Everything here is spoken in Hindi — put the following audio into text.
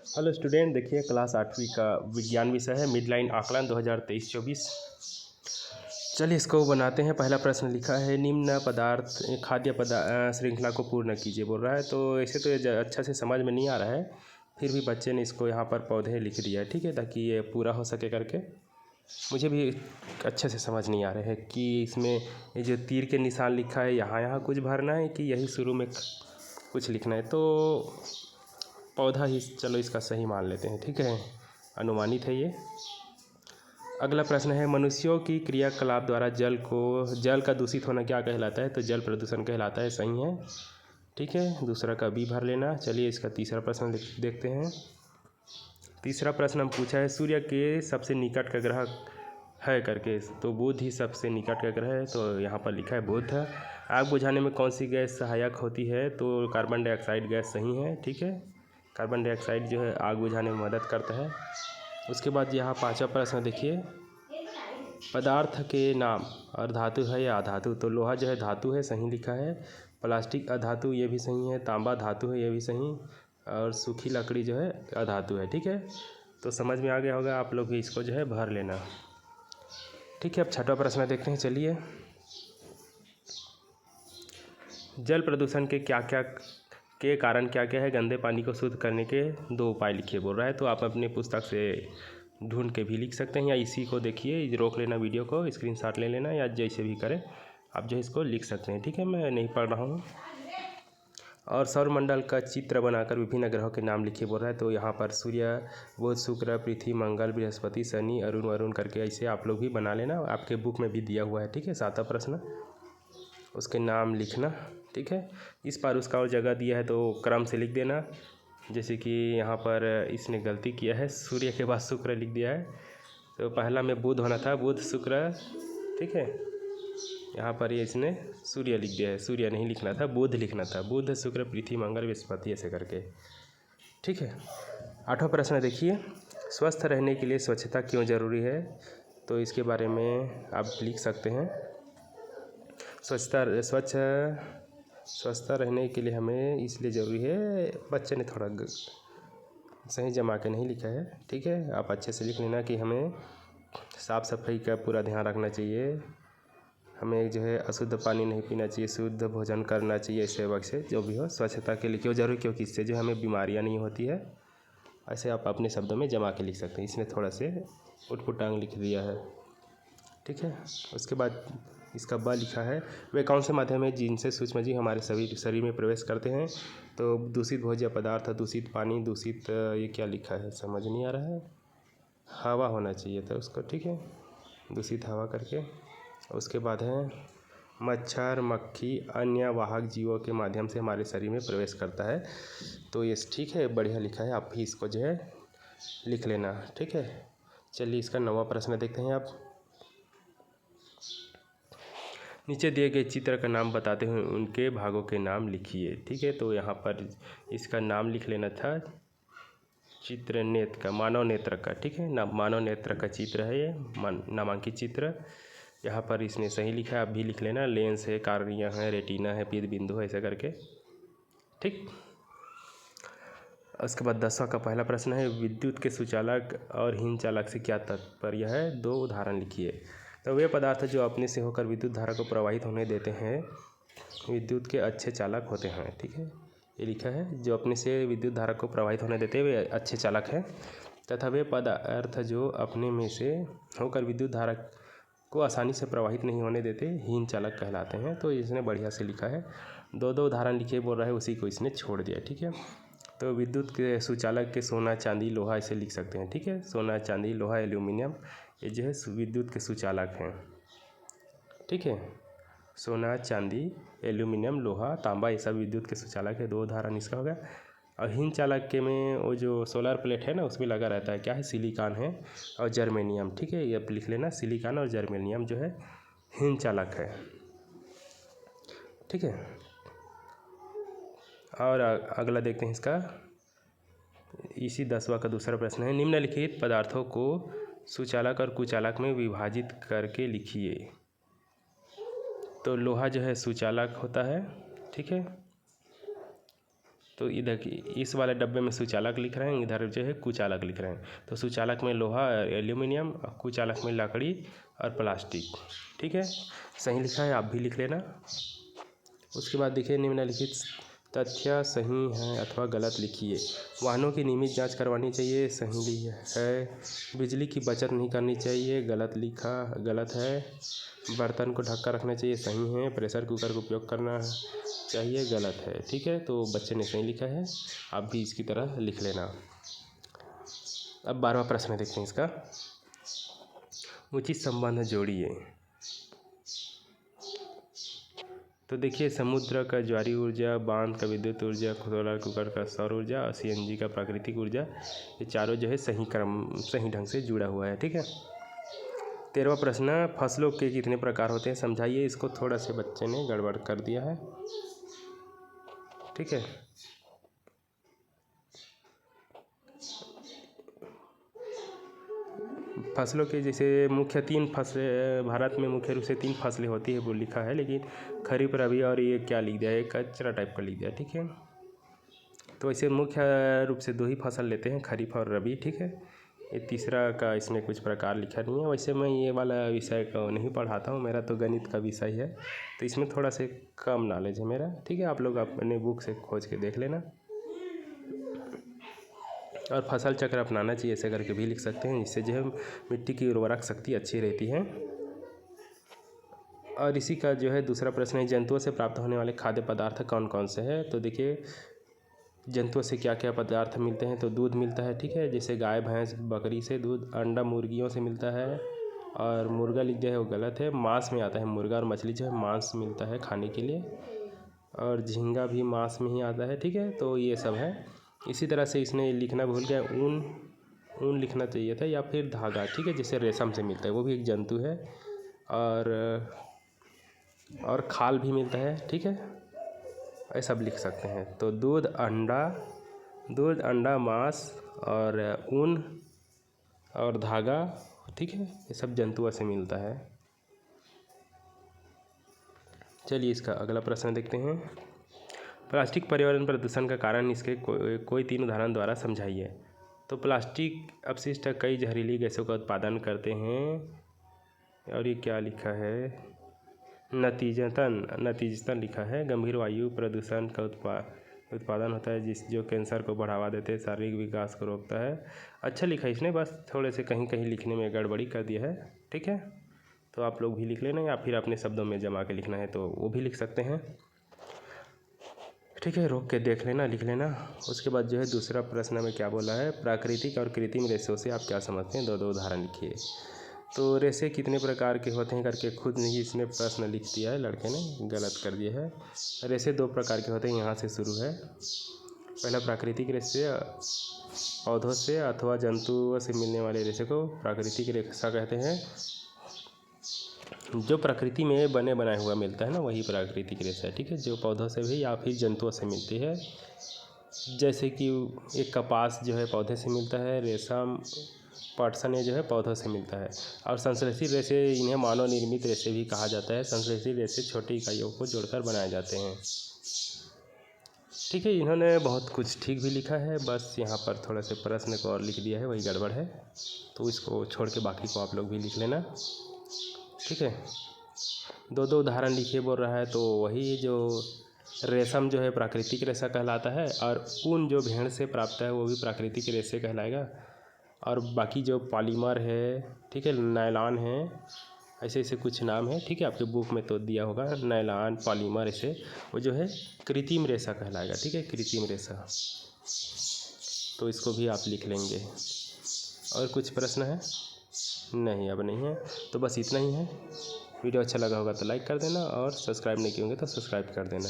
हेलो स्टूडेंट, देखिए क्लास 8वीं का विज्ञान विषय है मिड लाइन आकलन 2023-24। चलिए इसको बनाते हैं। पहला प्रश्न लिखा है निम्न पदार्थ खाद्य श्रृंखला को पूर्ण कीजिए बोल रहा है। तो ऐसे तो ये अच्छा से समझ में नहीं आ रहा है, फिर भी बच्चे ने इसको यहाँ पर पौधे लिख दिया है, ठीक है, ताकि ये पूरा हो सके करके। मुझे भी अच्छे से समझ नहीं आ रहा है कि इसमें ये जो तीर के निशान लिखा है यहाँ कुछ भरना है कि यही शुरू में कुछ लिखना है। तो पौधा ही चलो इसका सही मान लेते हैं, ठीक है, अनुमानित है ये। अगला प्रश्न है मनुष्यों की क्रियाकलाप द्वारा जल का दूषित होना क्या कहलाता है? तो जल प्रदूषण कहलाता है, सही है, ठीक है। दूसरा का बी भर लेना। चलिए इसका तीसरा प्रश्न देखते हैं। तीसरा प्रश्न हम पूछा है सूर्य के सबसे निकट का ग्रह है करके, तो बुध ही सबसे निकट का ग्रह है, तो यहाँ पर लिखा है बुध। आग बुझाने में कौन सी गैस सहायक होती है? तो कार्बन डाइऑक्साइड गैस सही है, ठीक है। कार्बन डाइऑक्साइड जो है आग बुझाने में मदद करता है। उसके बाद यहाँ पांचवा प्रश्न देखिए, पदार्थ के नाम और धातु है या अधातु? तो लोहा जो है धातु है, सही लिखा है। प्लास्टिक अधातु, ये भी सही है। तांबा धातु है, ये भी सही। और सूखी लकड़ी जो है अधातु है, ठीक है। तो समझ में आ गया होगा, आप लोग भी इसको जो है भर लेना, ठीक है। अब छठवां प्रश्न देखते हैं। चलिए, जल प्रदूषण के कारण क्या क्या है? गंदे पानी को शुद्ध करने के 2 उपाय लिखिए बोल रहा है। तो आप अपनी पुस्तक से ढूंढ के भी लिख सकते हैं, या इसी को देखिए, रोक लेना वीडियो को, स्क्रीनशॉट ले लेना, या जैसे भी करें आप जो इसको लिख सकते हैं, ठीक है। मैं नहीं पढ़ रहा हूँ। और सौरमंडल का चित्र बनाकर विभिन्न ग्रहों के नाम लिखिए बोल रहा है। तो यहाँ पर सूर्य, बुध, शुक्र, पृथ्वी, मंगल, बृहस्पति, शनि, अरुण करके ऐसे आप लोग भी बना लेना, आपके बुक में भी दिया हुआ है, ठीक है। 7वां प्रश्न, उसके नाम लिखना, ठीक है। इस बार उसका और जगह दिया है तो क्रम से लिख देना। जैसे कि यहाँ पर इसने गलती किया है, सूर्य के बाद शुक्र लिख दिया है, तो पहला में बुध होना था, बुध शुक्र, ठीक है। यहाँ पर ये इसने सूर्य लिख दिया है, सूर्य नहीं लिखना था, बुध लिखना था। बुध, शुक्र, पृथ्वी, मंगल, बृहस्पति ऐसे करके, ठीक है। 8वां प्रश्न देखिए, स्वस्थ रहने के लिए स्वच्छता क्यों ज़रूरी है? तो इसके बारे में आप लिख सकते हैं। स्वस्थता रहने के लिए हमें इसलिए ज़रूरी है, बच्चे ने थोड़ा सही जमा के नहीं लिखा है, ठीक है। आप अच्छे से लिख लेना कि हमें साफ़ सफाई का पूरा ध्यान रखना चाहिए, हमें जो है अशुद्ध पानी नहीं पीना चाहिए, शुद्ध भोजन करना चाहिए, ऐसे वक्त से जो भी हो स्वच्छता के लिए क्यों जरूरी, क्योंकि इससे जो हमें बीमारियां नहीं होती है। ऐसे आप अपने शब्दों में जमा के लिख सकते हैं। इसने थोड़ा से उटपुटांग लिख दिया है, ठीक है। उसके बाद इसका ब लिखा है, वे कौन से माध्यम है जिनसे सूक्ष्मजीव हमारे शरीर में प्रवेश करते हैं? तो दूषित भोज्य पदार्थ, दूषित पानी, दूषित ये क्या लिखा है समझ नहीं आ रहा है, हवा होना चाहिए था उसको, ठीक है, दूषित हवा करके। उसके बाद है मच्छर, मक्खी, अन्य वाहक जीवों के माध्यम से हमारे शरीर में प्रवेश करता है। तो ये ठीक है, बढ़िया लिखा है, आप भी इसको जो है लिख लेना, ठीक है। चलिए इसका 9वां प्रश्न देखते हैं। आप नीचे दिए गए चित्र का नाम बताते हुए उनके भागों के नाम लिखिए, ठीक है। तो यहाँ पर इसका नाम लिख लेना था चित्र नेत्र का, मानव नेत्र का, ठीक है ना, मानव नेत्र का चित्र है ये, नामांकित चित्र। यहाँ पर इसने सही लिखा है, आप भी लिख लेना। लेंस है, कार्निया है, रेटिना है, पीत बिंदु है, ऐसे करके, ठीक। उसके बाद 10वां का पहला प्रश्न है विद्युत के सुचालक और हीन चालक से क्या तात्पर्य है? 2 उदाहरण लिखिए। तो वे पदार्थ जो अपने से होकर विद्युत धारा को प्रवाहित होने देते हैं विद्युत के अच्छे चालक होते हैं, ठीक है, ये लिखा है। जो अपने से विद्युत धारा को प्रवाहित होने देते हैं वे अच्छे चालक हैं, तथा वे पदार्थ जो अपने में से होकर विद्युत धारा को आसानी से प्रवाहित नहीं होने देते हीन चालक कहलाते हैं। तो इसने बढ़िया से लिखा है, 2 उदाहरण लिखे बोल रहा है, उसी को इसने छोड़ दिया, ठीक है। तो विद्युत के सुचालक के सोना, चांदी, लोहा ऐसे लिख सकते हैं, ठीक है। सोना, चांदी, लोहा, एल्यूमिनियम ये जो है विद्युत के सुचालक हैं, ठीक है। सोना, चांदी, एल्यूमिनियम, लोहा, तांबा ये सब विद्युत के सुचालक है। 2 उदाहरण इसका हो गया। और हीन चालक के में वो जो सोलर प्लेट है ना, उसमें लगा रहता है, क्या है, सिलिकॉन है और जर्मेनियम, ठीक है, ये लिख लेना, सिलिकॉन और जर्मेनियम जो है हीन चालक है, ठीक है। और अगला देखते हैं इसका, इसी 10वां का दूसरा प्रश्न है निम्नलिखित पदार्थों को सुचालक और कुचालक में विभाजित करके लिखिए। तो लोहा जो है सुचालक होता है, ठीक है। तो इधर इस वाले डब्बे में सुचालक लिख रहे हैं, इधर जो है कुचालक लिख रहे हैं। तो सुचालक में लोहा, एल्यूमिनियम, और कुचालक में लकड़ी और प्लास्टिक। ठीक है, सही लिखा है, आप भी लिख लेना। उसके बाद देखिए, निम्नलिखित तथ्य सही है अथवा गलत लिखिए। वाहनों की नियमित जांच करवानी चाहिए, सही है। बिजली की बचत नहीं करनी चाहिए, गलत है। बर्तन को ढक कर रखना चाहिए, सही है। प्रेशर कुकर का उपयोग करना चाहिए, गलत है। ठीक है, तो बच्चे ने सही लिखा है, आप भी इसकी तरह लिख लेना। अब 12वां प्रश्न देखते हैं इसका। उचित संबंध जोड़िए। तो देखिए, समुद्र का ज्वारीय ऊर्जा, बांध का विद्युत ऊर्जा, सोलर कुकर का सौर ऊर्जा और CNG का प्राकृतिक ऊर्जा, ये चारों जो है सही ढंग से जुड़ा हुआ है। ठीक है। 13वां प्रश्न, फसलों के कितने प्रकार होते हैं, समझाइए इसको। थोड़ा से बच्चे ने गड़बड़ कर दिया है। ठीक है, फसलों के जैसे मुख्य 3 फसलें भारत में मुख्य रूप से 3 फसलें होती है वो लिखा है, लेकिन खरीफ, रबी और ये क्या लिख दिया है, कचरा टाइप का लिख दिया। ठीक है, तो ऐसे मुख्य रूप से 2 ही फसल लेते हैं, खरीफ और रबी। ठीक है, ये तीसरा का इसमें कुछ प्रकार लिखा नहीं है। वैसे मैं ये वाला विषय को नहीं पढ़ाता हूँ, मेरा तो गणित का विषय है, तो इसमें थोड़ा से कम नॉलेज है मेरा। ठीक है, आप लोग अपने बुक से खोज के देख लेना। और फसल चक्र अपनाना चाहिए, ऐसे करके भी लिख सकते हैं, जिससे जो है मिट्टी की उर्वरक शक्ति अच्छी रहती है। और इसी का जो है दूसरा प्रश्न है, जंतुओं से प्राप्त होने वाले खाद्य पदार्थ कौन कौन से हैं। तो देखिए, जंतुओं से क्या क्या पदार्थ मिलते हैं, तो दूध मिलता है। ठीक है, जैसे गाय, भैंस, बकरी से दूध। अंडा मुर्गियों से मिलता है, और मुर्गा लिख दिया है वो गलत है। मांस में आता है मुर्गा, और मछली जो है मांस मिलता है खाने के लिए, और झींगा भी मांस में ही आता है। ठीक है, तो ये सब है। इसी तरह से इसने लिखना भूल गया, ऊन लिखना चाहिए था, या फिर धागा। ठीक है, जैसे रेशम से मिलता है, वो भी एक जंतु है। और खाल भी मिलता है। ठीक है, ऐसा भी लिख सकते हैं। तो दूध, अंडा, मांस और ऊन और धागा, ठीक है, ये सब जंतुओं से मिलता है। चलिए, इसका अगला प्रश्न देखते हैं। प्लास्टिक पर्यावरण प्रदूषण का कारण, इसके कोई 3 उदाहरण द्वारा समझाइए। तो प्लास्टिक अपशिष्ट कई जहरीली गैसों का उत्पादन करते हैं, और ये क्या लिखा है, नतीजतन लिखा है। गंभीर वायु प्रदूषण का उत्पादन होता है, जो कैंसर को बढ़ावा देते हैं, शारीरिक विकास को रोकता है। अच्छा लिखा है इसने, बस थोड़े से कहीं कहीं लिखने में गड़बड़ी कर दिया है। ठीक है, तो आप लोग भी लिख लेना, या फिर अपने शब्दों में जमा के लिखना है तो वो भी लिख सकते हैं। ठीक है, रोक के देख लेना, लिख लेना। उसके बाद जो है दूसरा प्रश्न में क्या बोला है, प्राकृतिक और कृत्रिम रेशों से आप क्या समझते हैं, 2 उदाहरण लिखिए। तो रेशे कितने प्रकार के होते हैं करके खुद ही इसने प्रश्न लिख दिया है, लड़के ने गलत कर दिया है। रेशे 2 प्रकार के होते हैं, यहाँ से शुरू है। पहला प्राकृतिक रेशे, पौधों से अथवा जंतुओं से मिलने वाले रेशे को प्राकृतिक रेशा कहते हैं। जो प्रकृति में बने बनाए हुआ मिलता है ना, वही प्राकृतिक रेशा है। ठीक है, जो पौधों से भी या फिर जंतुओं से मिलती है, जैसे कि एक कपास जो है पौधे से मिलता है, रेशम, पटसन ये जो है पौधों से मिलता है। और संश्लेषित रेशे, इन्हें मानव निर्मित रेशे भी कहा जाता है। संश्लेषित रेशे छोटी इकाइयों को जोड़कर बनाए जाते हैं। ठीक है, इन्होंने बहुत कुछ ठीक भी लिखा है, बस यहाँ पर थोड़ा से प्रश्न को और लिख दिया है, वही गड़बड़ है, तो इसको छोड़ के बाकी को आप लोग भी लिख लेना। ठीक है, 2 उदाहरण लिखिए बोल रहा है, तो वही जो रेशम जो है प्राकृतिक रेशा कहलाता है, और ऊन जो भेड़ से प्राप्त है वो भी प्राकृतिक रेशे कहलाएगा। और बाकी जो पॉलीमर है, ठीक है, नायलॉन है, ऐसे ऐसे कुछ नाम है। ठीक है, आपके बुक में तो दिया होगा, नायलॉन, पॉलीमर, ऐसे वो जो है कृत्रिम रेशा कहलाएगा। ठीक है, कृत्रिम रेशा, तो इसको भी आप लिख लेंगे। और कुछ प्रश्न है? नहीं, अब नहीं है, तो बस इतना ही है। वीडियो अच्छा लगा होगा तो लाइक कर देना, और सब्सक्राइब नहीं किए होंगे तो सब्सक्राइब कर देना।